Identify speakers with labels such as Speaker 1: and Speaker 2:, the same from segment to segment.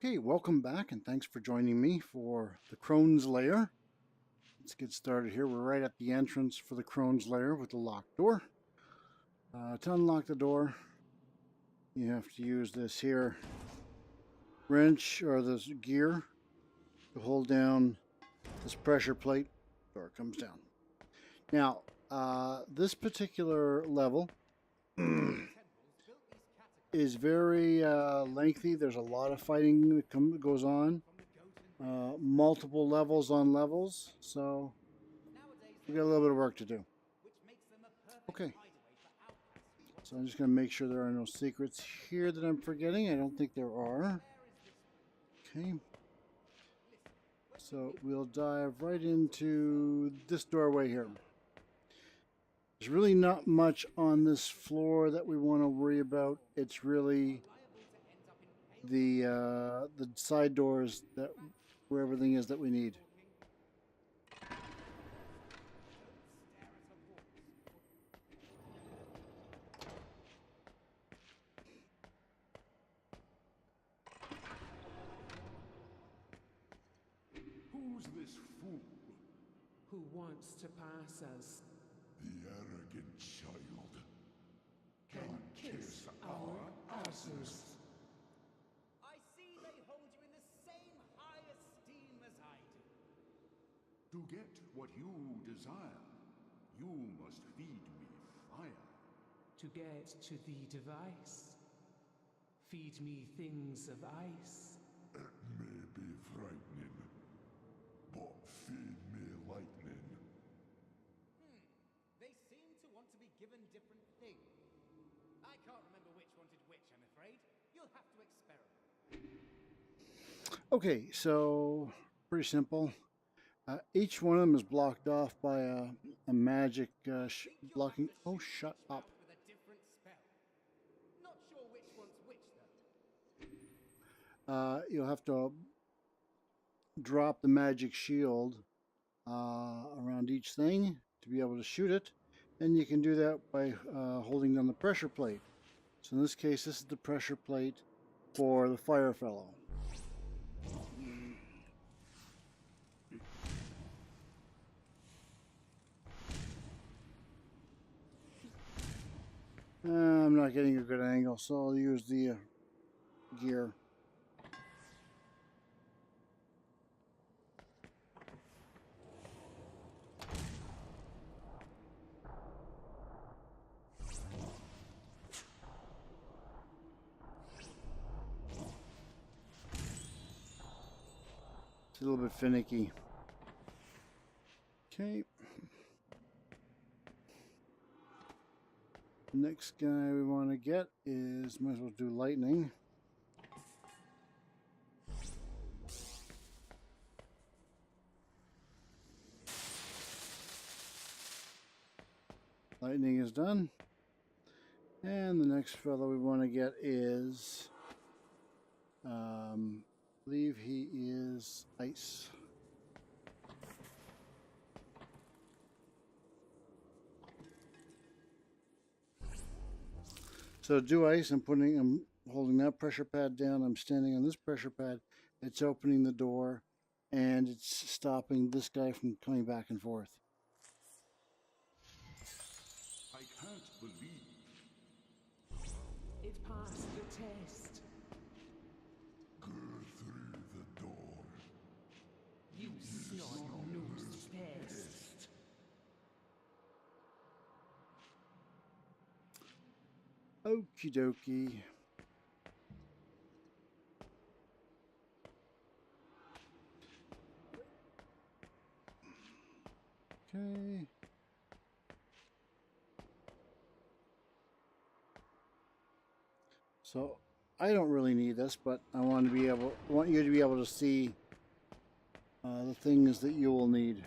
Speaker 1: Okay, welcome back and thanks for joining me for the Crone's Lair. Let's get started here. We're right at the entrance for the Crone's Lair with the locked door. To unlock the door, you have to use this here wrench or this gear to hold down this pressure plate. Door comes down. Now, this particular level is very lengthy. There's a lot of fighting that goes on. Multiple levels on levels, so we got a little bit of work to do. Okay, so I'm just going to make sure there are no secrets here that I'm forgetting. I don't think there are. Okay, so we'll dive right into this doorway here. There's really not much on this floor that we want to worry about. It's really the side doors that where everything is that we need.
Speaker 2: Who's this fool?
Speaker 3: Who wants to pass us?
Speaker 2: The arrogant child. Can kiss our asses.
Speaker 4: I see they hold you in the same high esteem as I do.
Speaker 2: To get what you desire, you must feed me fire.
Speaker 3: To get to the device? Feed me things of ice?
Speaker 2: It may be frightening, but feed me lightning.
Speaker 4: They seem to want to be given different things. I can't remember which wanted which, I'm afraid. You'll have to experiment.
Speaker 1: Okay, so pretty simple. Each one of them is blocked off by a magic blocking. Oh, shut up.
Speaker 4: With a different spell. Not sure which one's which, though.
Speaker 1: You'll have to drop the magic shield around each thing to be able to shoot it. And you can do that by holding down the pressure plate. So in this case, this is the pressure plate for the fire fellow. I'm not getting a good angle, so I'll use the gear. It's a little bit finicky. Okay. Next guy we want to get is, might as well do lightning. Lightning is done. And the next fellow we want to get is, I believe he is ice. So to do ice, I'm holding that pressure pad down. I'm standing on this pressure pad. It's opening the door, and it's stopping this guy from coming back and forth.
Speaker 2: I can't believe.
Speaker 3: It passed the test.
Speaker 2: Go through the door.
Speaker 3: You snot-nosed pest.
Speaker 1: Okie dokie. Okay. So I don't really need this, but I want you to be able to see the things that you will need.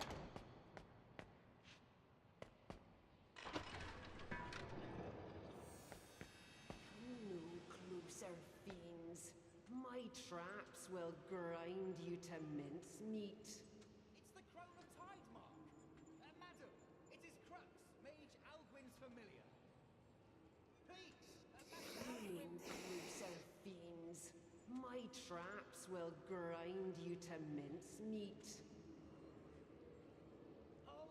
Speaker 5: No closer, fiends. My traps will grind you to mincemeat.
Speaker 4: It's the Crone of Tidemark. Madam, it is Crux, Mage Alguin's familiar. Please, Master
Speaker 5: No
Speaker 4: Alguin.
Speaker 5: closer, fiends. My traps will grind you to mincemeat.
Speaker 4: Oh,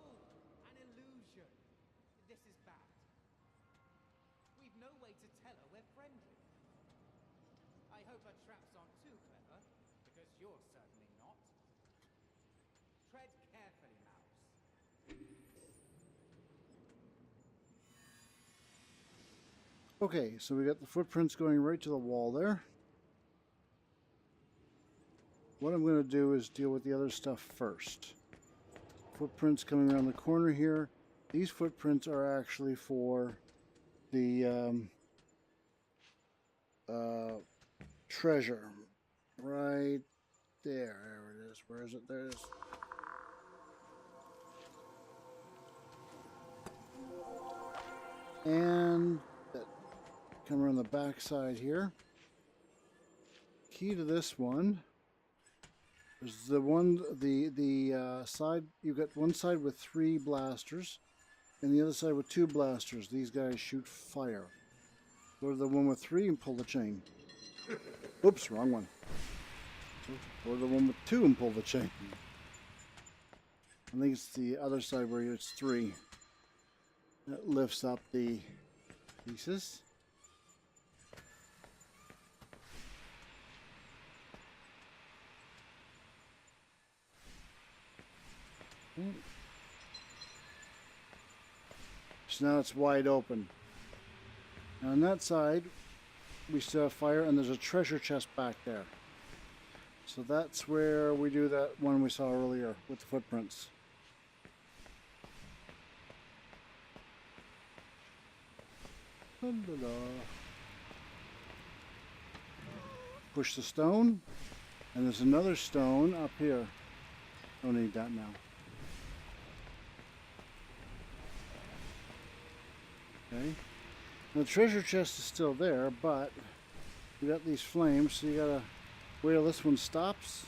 Speaker 4: an illusion. This is bad. We've no way to tell her we're friendly. I hope her traps aren't too clever, because you're certainly not. Tread carefully, Mouse.
Speaker 1: Okay, so we got the footprints going right to the wall there. What I'm going to do is deal with the other stuff first. Footprints coming around the corner here. These footprints are actually for the treasure. Right there. There it is. Where is it? There it is. And that come around the back side here. Key to this one is the side. You've got one side with 3 blasters and the other side with 2 blasters. These guys shoot fire. Go to the one with 3 and pull the chain. Oops, wrong one. Go to the one with 2 and pull the chain. I think it's the other side where it's 3. That lifts up the pieces. So now it's wide open. Now on that side, we still have fire, and there's a treasure chest back there. So that's where we do that one we saw earlier with the footprints. Push the stone, and there's another stone up here. Don't need that now. Okay. The treasure chest is still there, but we got these flames, so you gotta wait till this one stops.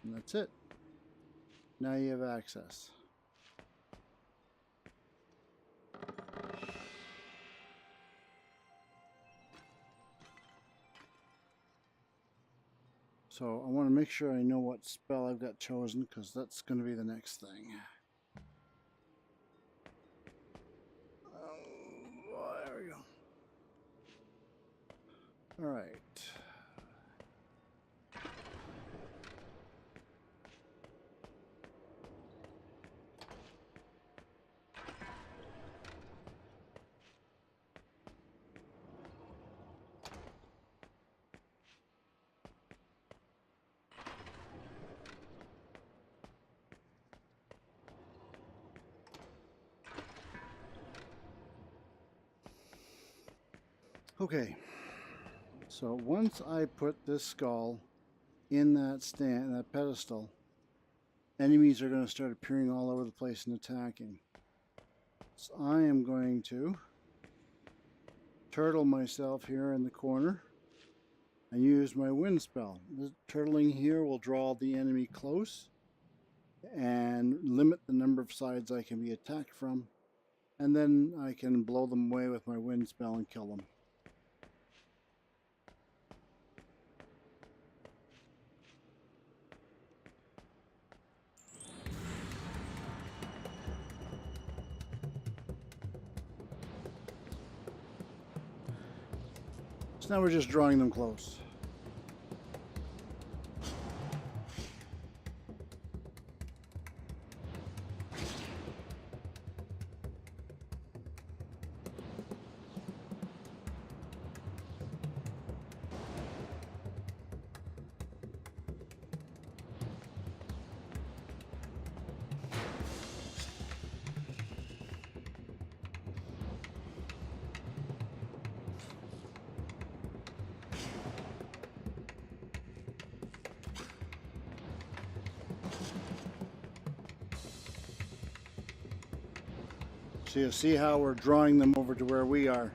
Speaker 1: And that's it. Now you have access. So I want to make sure I know what spell I've got chosen, because that's going to be the next thing. Oh, there we go. All right. Okay, so once I put this skull in that stand, that pedestal, enemies are going to start appearing all over the place and attacking. So I am going to turtle myself here in the corner and use my wind spell. The turtling here will draw the enemy close and limit the number of sides I can be attacked from, and then I can blow them away with my wind spell and kill them. So now we're just drawing them close. So you see how we're drawing them over to where we are.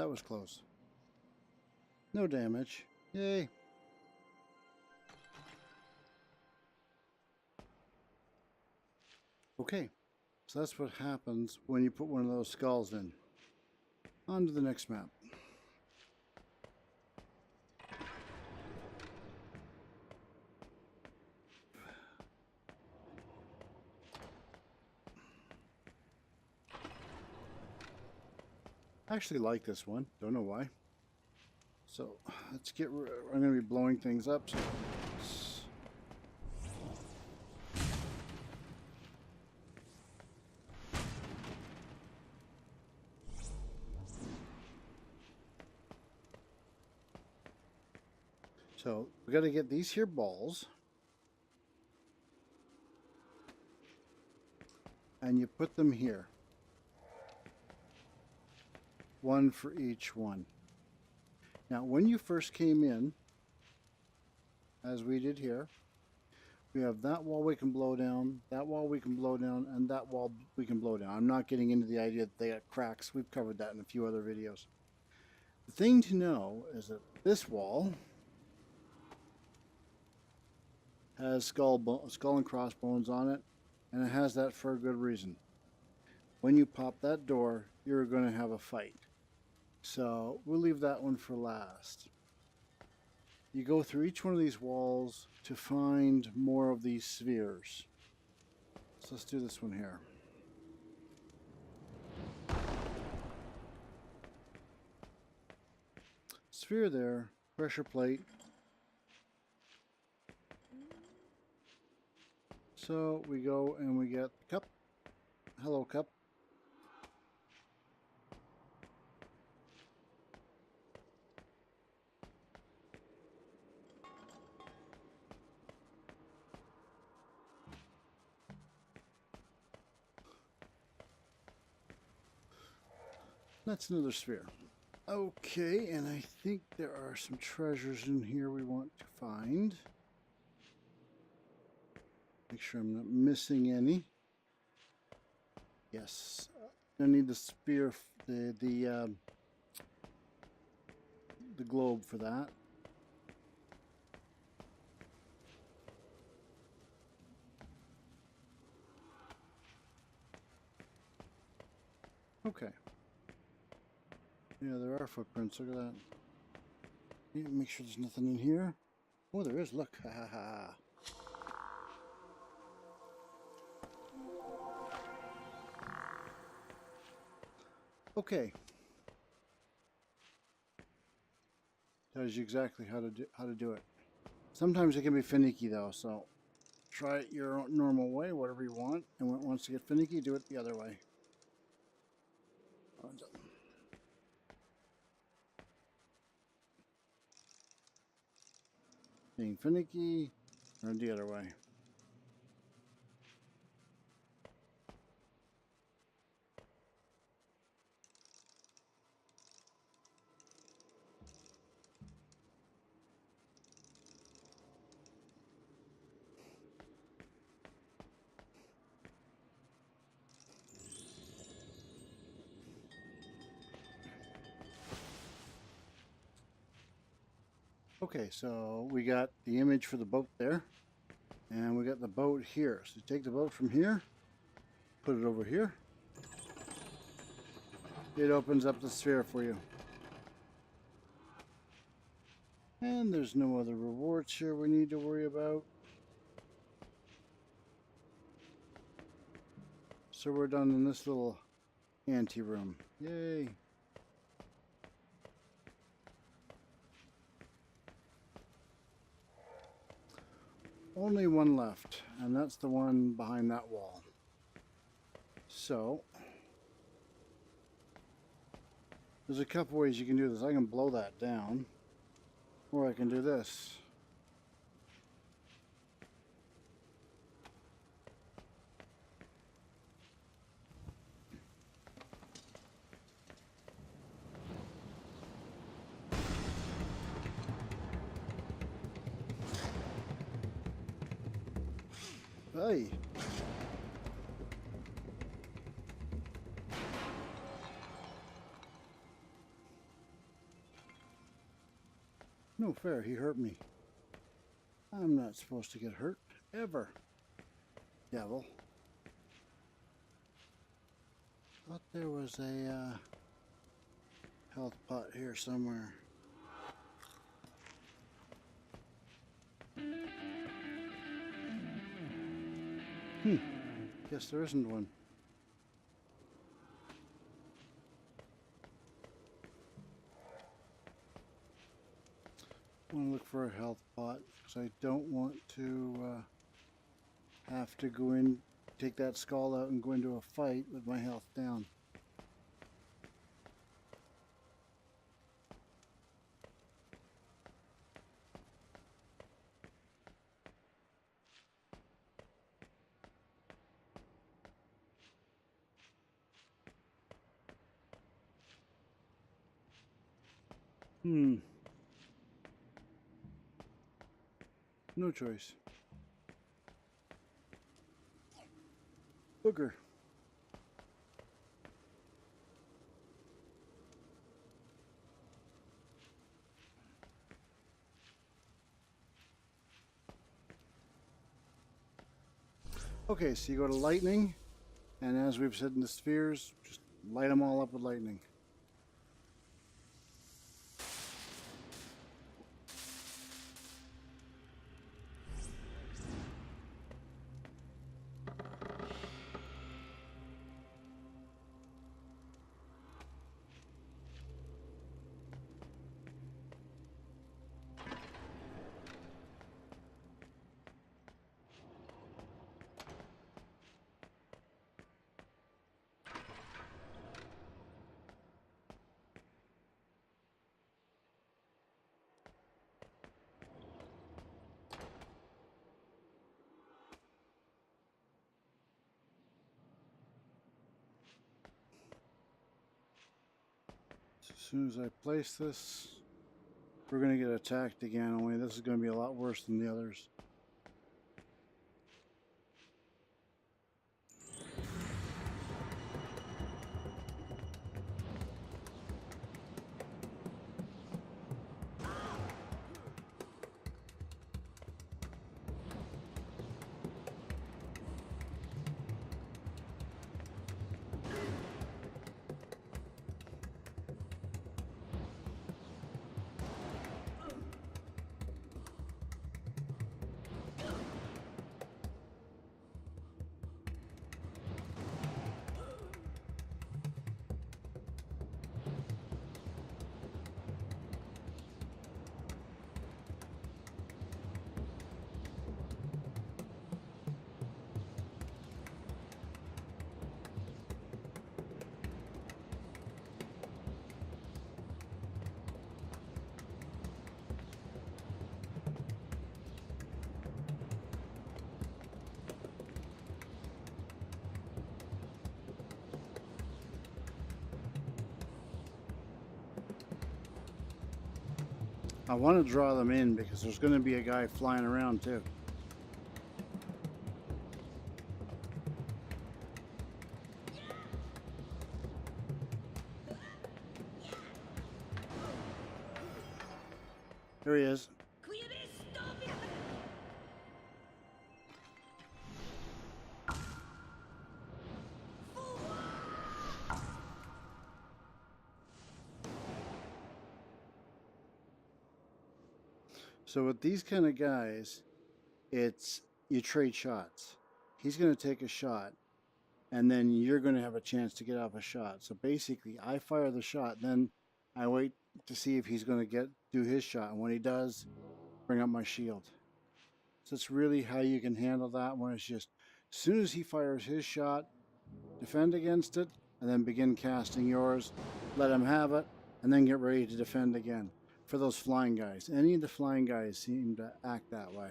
Speaker 1: That was close. No damage. Yay. Okay, so that's what happens when you put one of those skulls in. On to the next map. I actually like this one. Don't know why. So let's get. I'm going to be blowing things up. So we got to get these here balls, and you put them here. One for each one. Now, when you first came in, as we did here, we have that wall we can blow down, that wall we can blow down, and that wall we can blow down. I'm not getting into the idea that they got cracks. We've covered that in a few other videos. The thing to know is that this wall has skull and crossbones on it, and it has that for a good reason. When you pop that door, you're going to have a fight. So we'll leave that one for last. You go through each one of these walls to find more of these spheres. So let's do this one here. Sphere there, pressure plate. So we go and we get the cup. Hello, cup. That's another sphere. Okay, and I think there are some treasures in here we want to find. Make sure I'm not missing any. Yes, I need the spear, the globe for that. Okay. Yeah, there are footprints. Look at that. Make sure there's nothing in here. Oh, there is. Look. Ha ha ha. Okay. Tells you exactly how to do it. Sometimes it can be finicky though, so try it your normal way, whatever you want. And when it wants to get finicky, do it the other way. Being finicky, or the other way. Okay, so we got the image for the boat there, and we got the boat here. So you take the boat from here, put it over here. It opens up the sphere for you. And there's no other rewards here we need to worry about. So we're done in this little ante room. Yay! Only one left, and that's the one behind that wall. So there's a couple ways you can do this. I can blow that down, or I can do this. Hey. No fair, he hurt me. I'm not supposed to get hurt, ever. Devil. Thought there was a health pot here somewhere. Guess there isn't one. I want to look for a health pot because I don't want to have to go in, take that skull out and go into a fight with my health down. No choice. Booger. Okay, so you go to lightning, and as we've said in the spheres, just light them all up with lightning. As soon as I place this, we're going to get attacked again, only this is going to be a lot worse than the others. I want to draw them in because there's going to be a guy flying around too. There he is. So with these kind of guys, it's you trade shots. He's going to take a shot, and then you're going to have a chance to get off a shot. So basically, I fire the shot, then I wait to see if he's going to do his shot, and when he does, bring up my shield. So it's really how you can handle that one. It's just as soon as he fires his shot, defend against it, and then begin casting yours. Let him have it, and then get ready to defend again. For those flying guys. Any of the flying guys seem to act that way.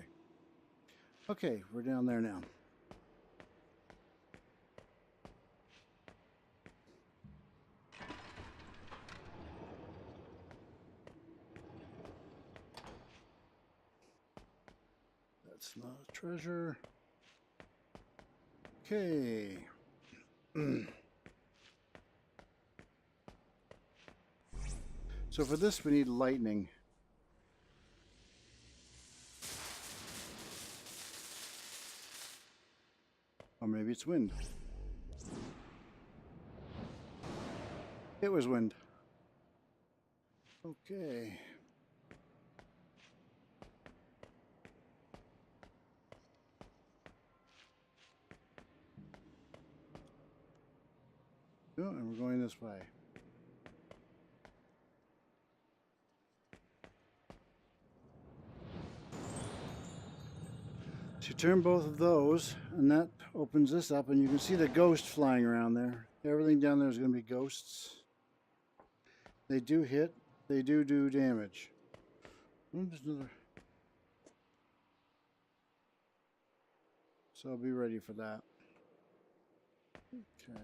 Speaker 1: Okay, we're down there now. That's not a treasure. Okay. So for this we need lightning. it's wind. It was wind. Okay. Oh, and we're going this way. So you turn both of those, and that opens this up, and you can see the ghost flying around there. Everything down there is going to be ghosts. They do hit. They do damage. There's another. So I'll be ready for that. Okay.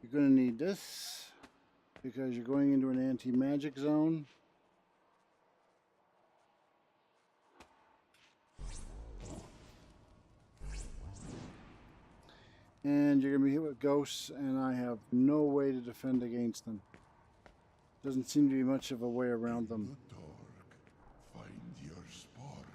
Speaker 1: You're going to need this because you're going into an anti-magic zone. And you're going to be hit with ghosts, and I have no way to defend against them. Doesn't seem to be much of a way around them.
Speaker 2: The dark, find your spark.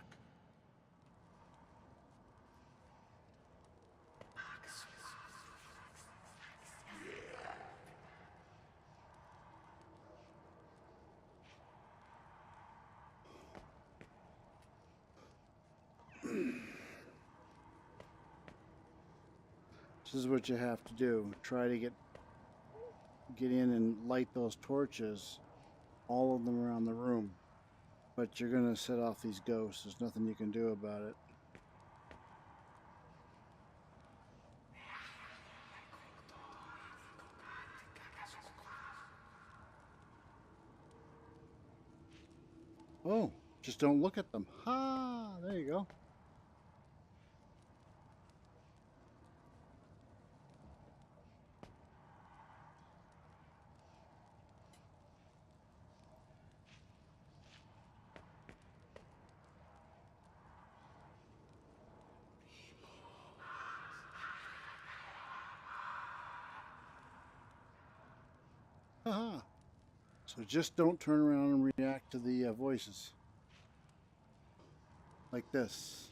Speaker 1: This is what you have to do. Try to get in and light those torches, all of them around the room. But you're going to set off these ghosts. There's nothing you can do about it. Oh, just don't look at them. Ha! There you go. Haha. So just don't turn around and react to the voices. Like this.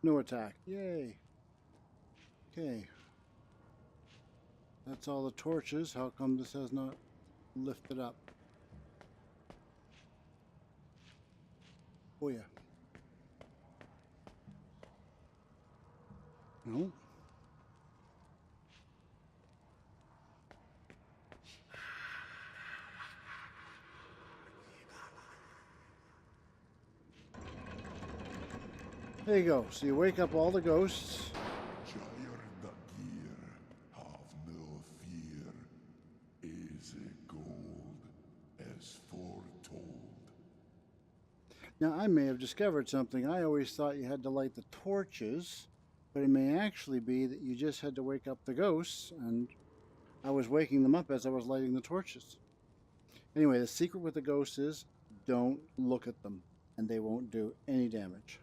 Speaker 1: No attack. Yay. Okay. That's all the torches. How come this has not lifted up? Oh yeah. No. There you go. So you wake up all the ghosts.
Speaker 2: Gyre the gear, have no fear. Easy gold, as foretold.
Speaker 1: Now I may have discovered something. I always thought you had to light the torches, but it may actually be that you just had to wake up the ghosts, and I was waking them up as I was lighting the torches. Anyway, the secret with the ghosts is don't look at them, and they won't do any damage.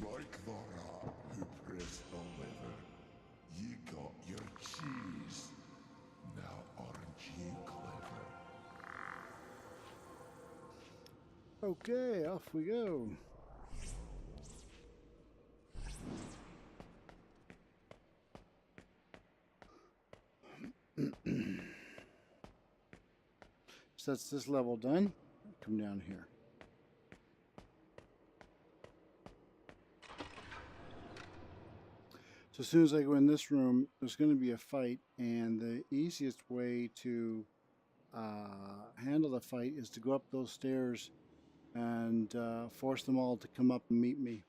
Speaker 2: Like the rat who pressed the lever, you got your cheese. Now aren't you clever?
Speaker 1: Okay, off we go. So that's this level done. Come down here. So as soon as I go in this room, there's going to be a fight, and the easiest way to handle the fight is to go up those stairs and force them all to come up and meet me.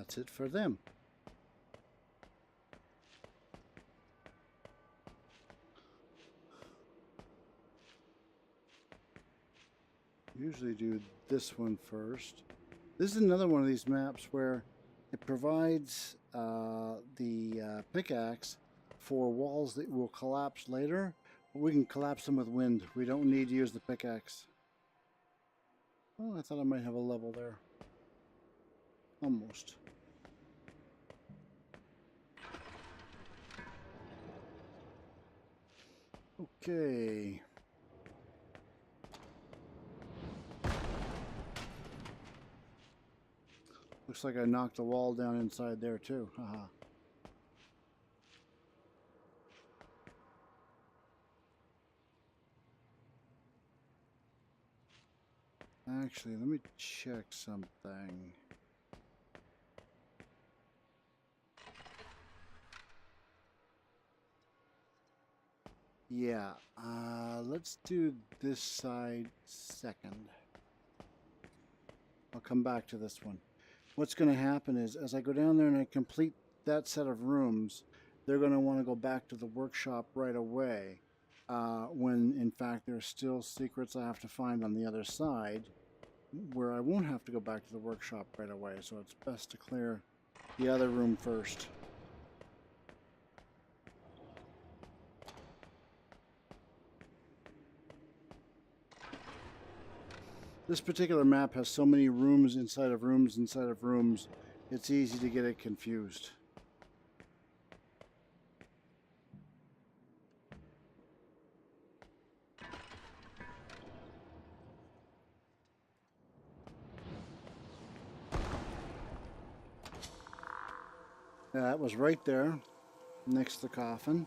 Speaker 1: that's it for them. Usually do this one first. This is another one of these maps where it provides the pickaxe for walls that will collapse later. We can collapse them with wind. We don't need to use the pickaxe. Oh, I thought I might have a level there. Almost. Okay. Looks like I knocked the wall down inside there too. Haha. Actually, let me check something. Yeah, let's do this side second. I'll come back to this one. What's going to happen is, as I go down there and I complete that set of rooms, they're going to want to go back to the workshop right away, when in fact there's still secrets I have to find on the other side, where I won't have to go back to the workshop right away, so it's best to clear the other room first. This particular map has so many rooms inside of rooms inside of rooms, it's easy to get it confused. That was right there, next to the coffin.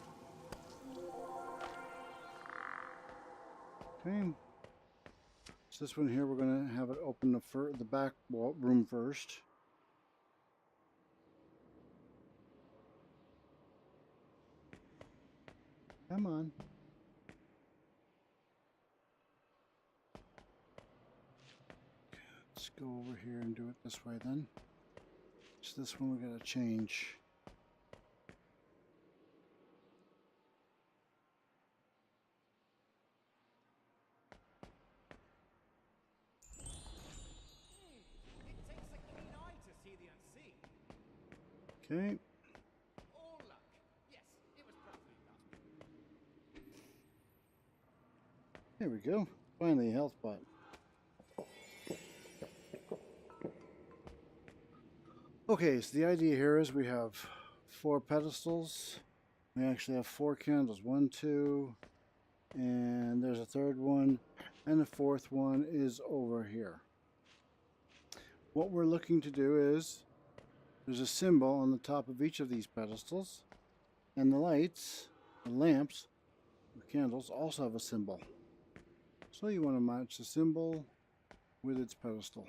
Speaker 1: Okay. So this one here, we're going to have it open the back room first. Come on. Let's go over here and do it this way then. So this one we got to change. Okay.
Speaker 4: All luck. Yes, it was perfectly done.
Speaker 1: There we go. Finally, a health pot. Okay, so the idea here is we have 4 pedestals. We actually have 4 candles. 1, 2, and there's a third one, and the fourth one is over here. What we're looking to do is, there's a symbol on the top of each of these pedestals, and the lights, the lamps, the candles also have a symbol. So you want to match the symbol with its pedestal.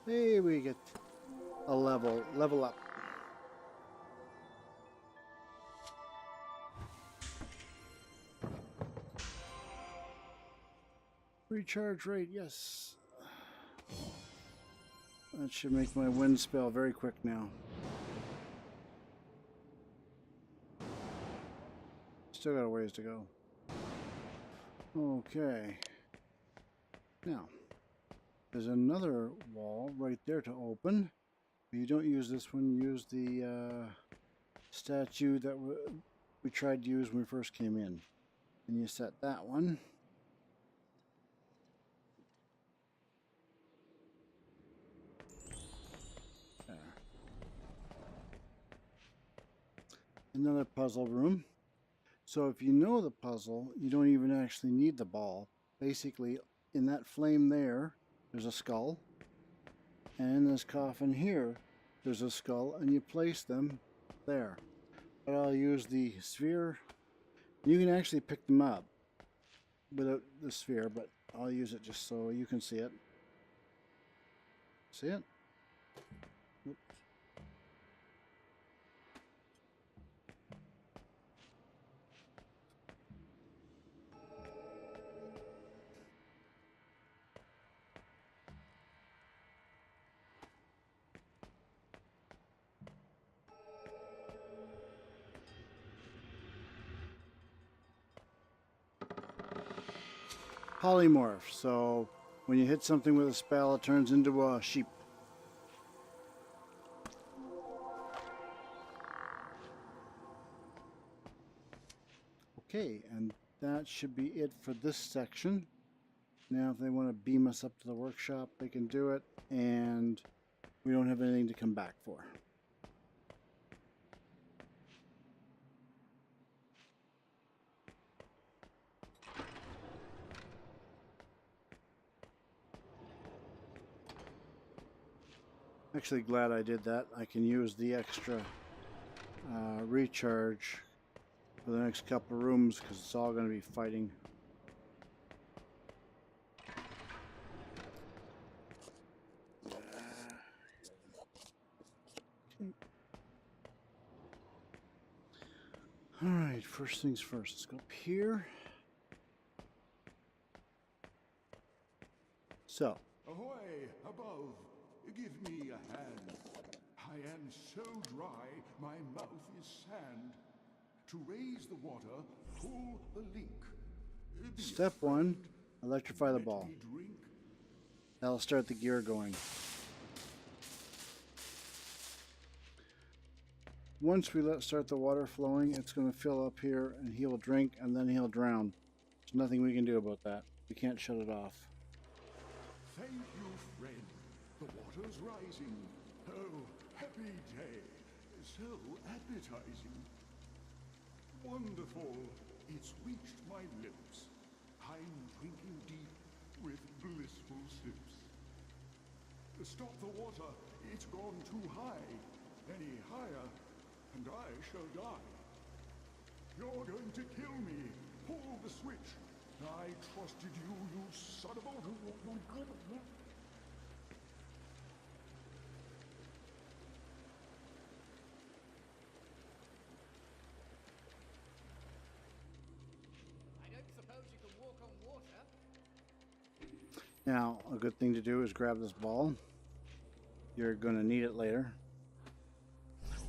Speaker 1: Hey, we get a level up. Recharge rate, yes. That should make my wind spell very quick now. Still got a ways to go. Okay. Now, there's another wall right there to open. You don't use this one, use the statue that we tried to use when we first came in. And you set that one. another puzzle room. So if you know the puzzle, you don't even actually need the ball. Basically, in that flame there's a skull. And in this coffin here, there's a skull, and you place them there. But I'll use the sphere. You can actually pick them up without the sphere, but I'll use it just so you can see it. See it? Oops. Polymorph. So when you hit something with a spell, it turns into a sheep. Okay, and that should be it for this section. Now if they want to beam us up to the workshop, they can do it, and we don't have anything to come back for. Actually glad I did that. I can use the extra recharge for the next couple of rooms because it's all going to be fighting. Alright, first things first. Let's go up here. So.
Speaker 2: Ahoy, above! Give me a hand. I am so dry, my mouth is sand. To raise the water, pull the leak. Be
Speaker 1: Step one, electrify the
Speaker 2: let
Speaker 1: ball.
Speaker 2: me drink.
Speaker 1: That'll start the gear going. Once we start the water flowing, it's going to fill up here and he'll drink and then he'll drown. There's nothing we can do about that. We can't shut it off.
Speaker 2: Thank you, friend. The water's rising. Oh, happy day. So appetizing. Wonderful. It's reached my lips. I'm drinking deep with blissful sips. Stop the water. It's gone too high. Any higher, and I shall die. You're going to kill me. Pull the switch. I trusted you, you son of a...
Speaker 4: I don't suppose you can walk on water.
Speaker 1: Now, a good thing to do is grab this ball. You're going to need it later.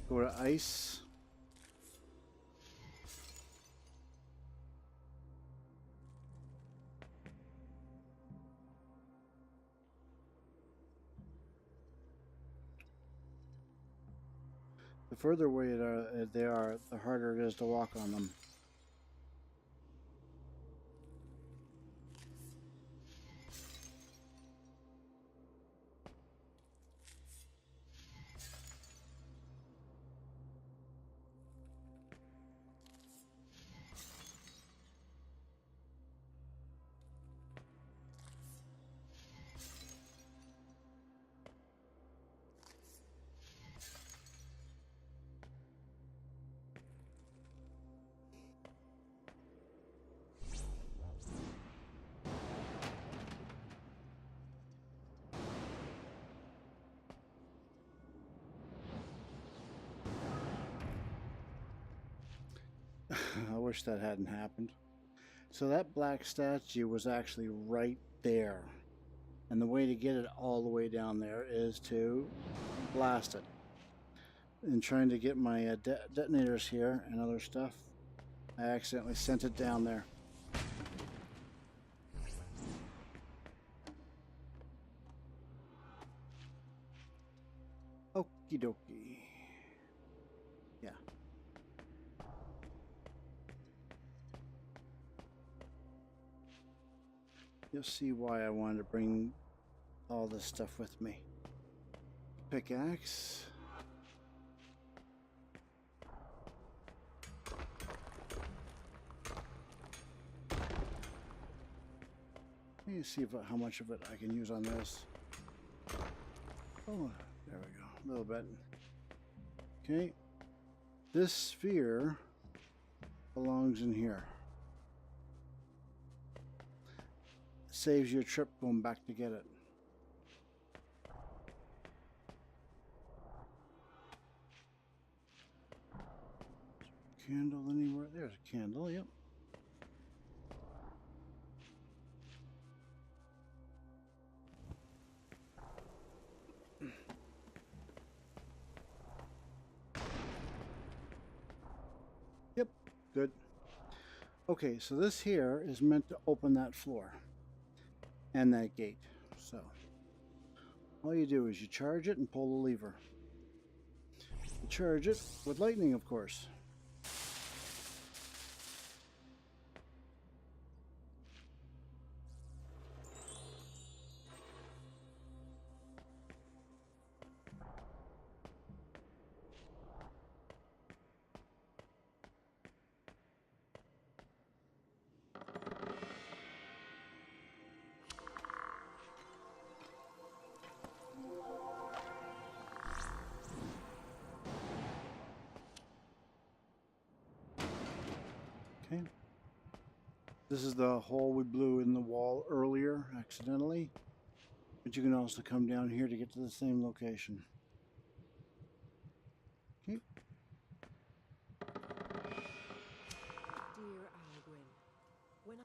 Speaker 1: Go to ice. The further away they are, the harder it is to walk on them. I wish that hadn't happened. So that black statue was actually right there. And the way to get it all the way down there is to blast it. In trying to get my detonators here and other stuff, I accidentally sent it down there. Okie dokie. Yeah. You'll see why I wanted to bring all this stuff with me. Pickaxe. Let me see if, how much of it I can use on this. Oh, there we go. A little bit. Okay. This sphere belongs in here. Saves you a trip going back to get it. Candle anywhere? There's a candle, yep. Yep, good. Okay, so this here is meant to open that floor and that gate. So all you do is you charge it and pull the lever. You charge it with lightning, of course. Okay. This is the hole we blew in the wall earlier accidentally, but you can also come down here to get to the same location. Okay.
Speaker 5: Dear Alguin, when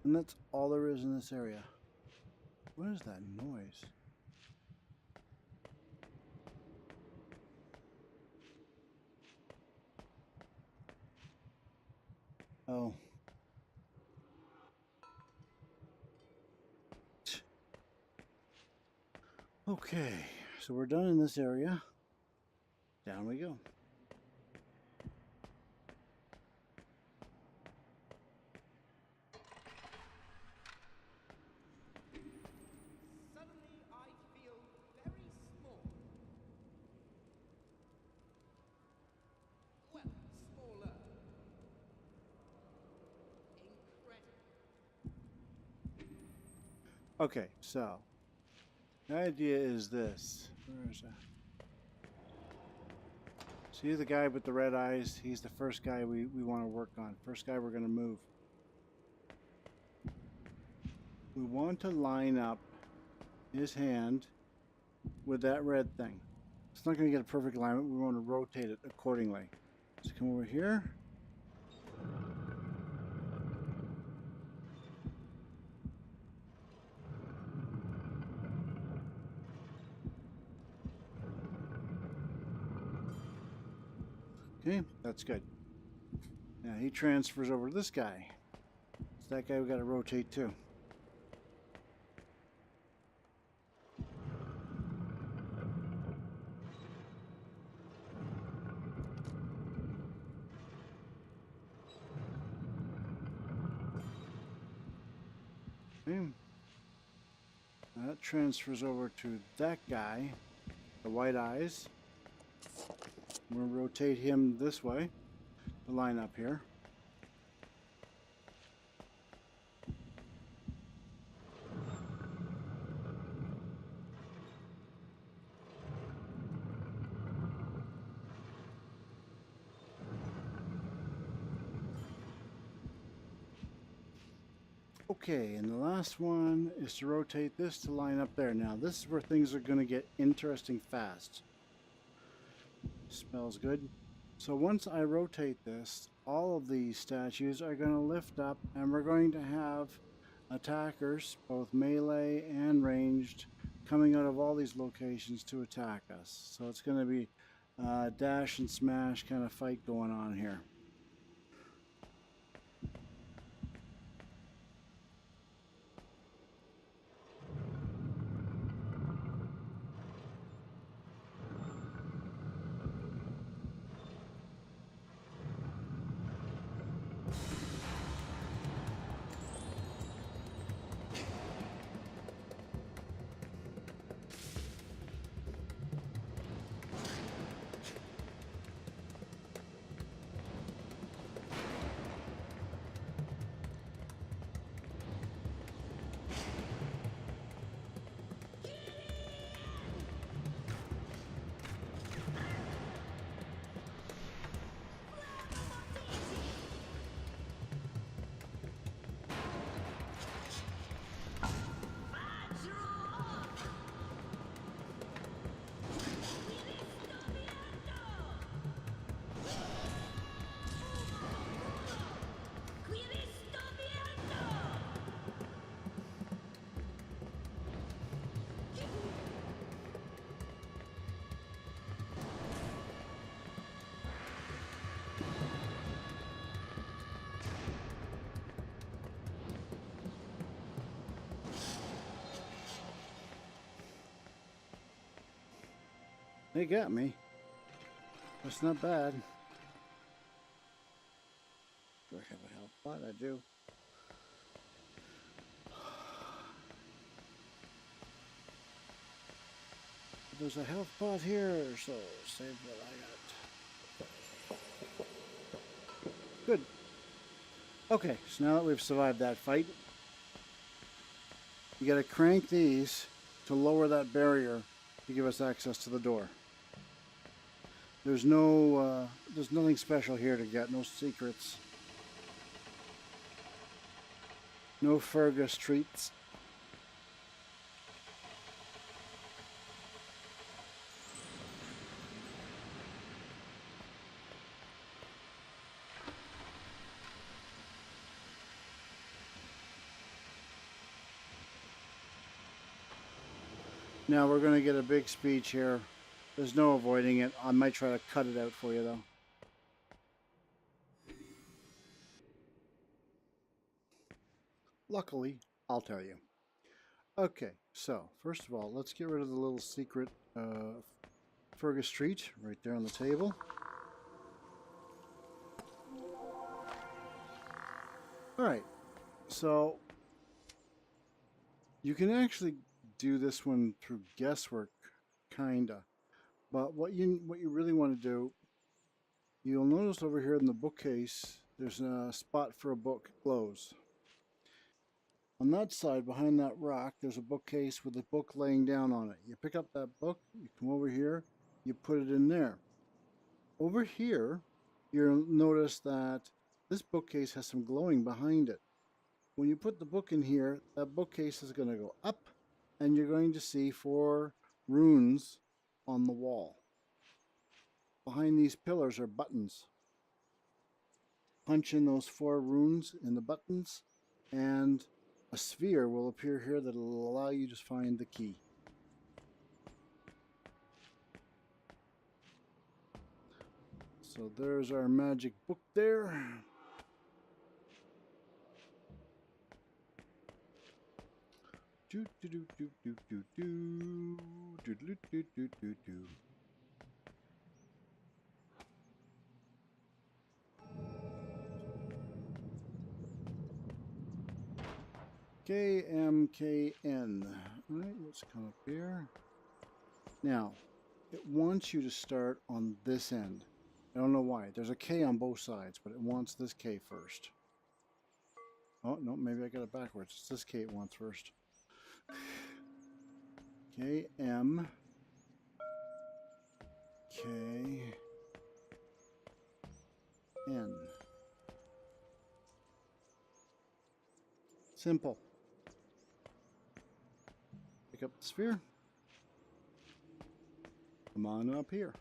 Speaker 1: And that's all there is in this area. What is that noise? Oh. Okay, so we're done in this area. Down we go.
Speaker 4: Suddenly I feel very small. Well, smaller. Incredible.
Speaker 1: Okay, so the idea is this. Where is that? See the guy with the red eyes? He's the first guy we want to work on. First guy we're going to move. We want to line up his hand with that red thing. It's not going to get a perfect alignment. We want to rotate it accordingly. So come over here. Okay, that's good. Now he transfers over to this guy. So that guy we got to rotate too. Okay. Now that transfers over to that guy, the white eyes. We're going to rotate him this way to line up here. Okay, and the last one is to rotate this to line up there. Now this is where things are going to get interesting fast. Smells good. So once I rotate this, all of these statues are going to lift up, and we're going to have attackers, both melee and ranged, coming out of all these locations to attack us. So it's going to be a dash and smash kind of fight going on here. They got me. That's not bad. Do I have a health pot? I do. There's a health pot here, so save what I got. Good. Okay, so now that we've survived that fight, you gotta crank these to lower that barrier to give us access to the door. There's nothing special here to get, no secrets. No Fergus treats. Now we're going to get a big speech here. There's no avoiding it. I might try to cut it out for you though. Luckily, I'll tell you. Okay, so first of all, let's get rid of the little secret Fergus treat right there on the table. Alright, so you can actually do this one through guesswork, kinda. But what you really want to do, you'll notice over here in the bookcase, there's a spot for a book, glows. On that side, behind that rock, there's a bookcase with a book laying down on it. You pick up that book, you come over here, you put it in there. Over here, you'll notice that this bookcase has some glowing behind it. When you put the book in here, that bookcase is going to go up, and you're going to see 4 runes on the wall. Behind these pillars are buttons. Punch in those 4 runes in the buttons, and a sphere will appear here that will allow you to find the key. So there's our magic book there. Do do do do do do do do do do do do do. KMKN. Alright, let's come up here. Now, it wants you to start on this end. I don't know why. There's a K on both sides, but it wants this K first. Oh, no, maybe I got it backwards. It's this K it wants first. KM KN. Simple. Pick up the sphere. Come on up here.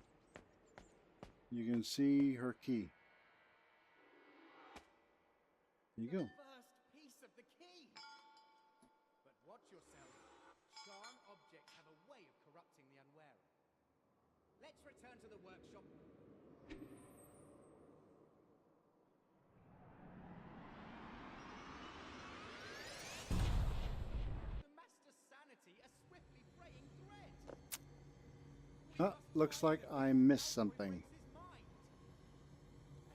Speaker 1: You can see her key. There you go.
Speaker 4: First piece of the key. But watch yourself. Charm objects have a way of corrupting the unwary. Let's return to the workshop. The master's sanity, a swiftly fraying thread.
Speaker 1: Looks like I missed something.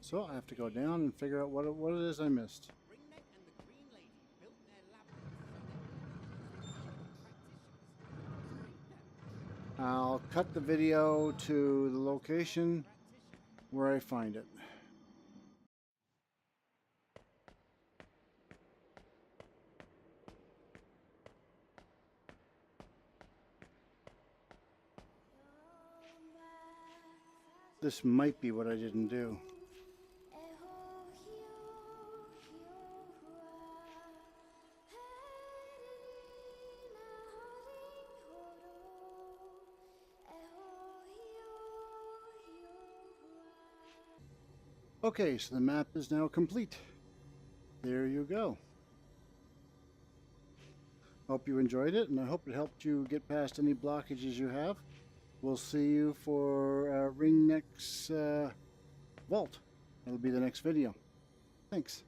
Speaker 1: So I have to go down and figure out what it is I missed.
Speaker 4: Ringneck and the Green Lady built their labyrinth so that practitioners.
Speaker 1: I'll cut the video to the location where I find it. This might be what I didn't do. Okay, so the map is now complete. There you go. Hope you enjoyed it, and I hope it helped you get past any blockages you have. We'll see you for Ringneck's vault. That'll be the next video. Thanks.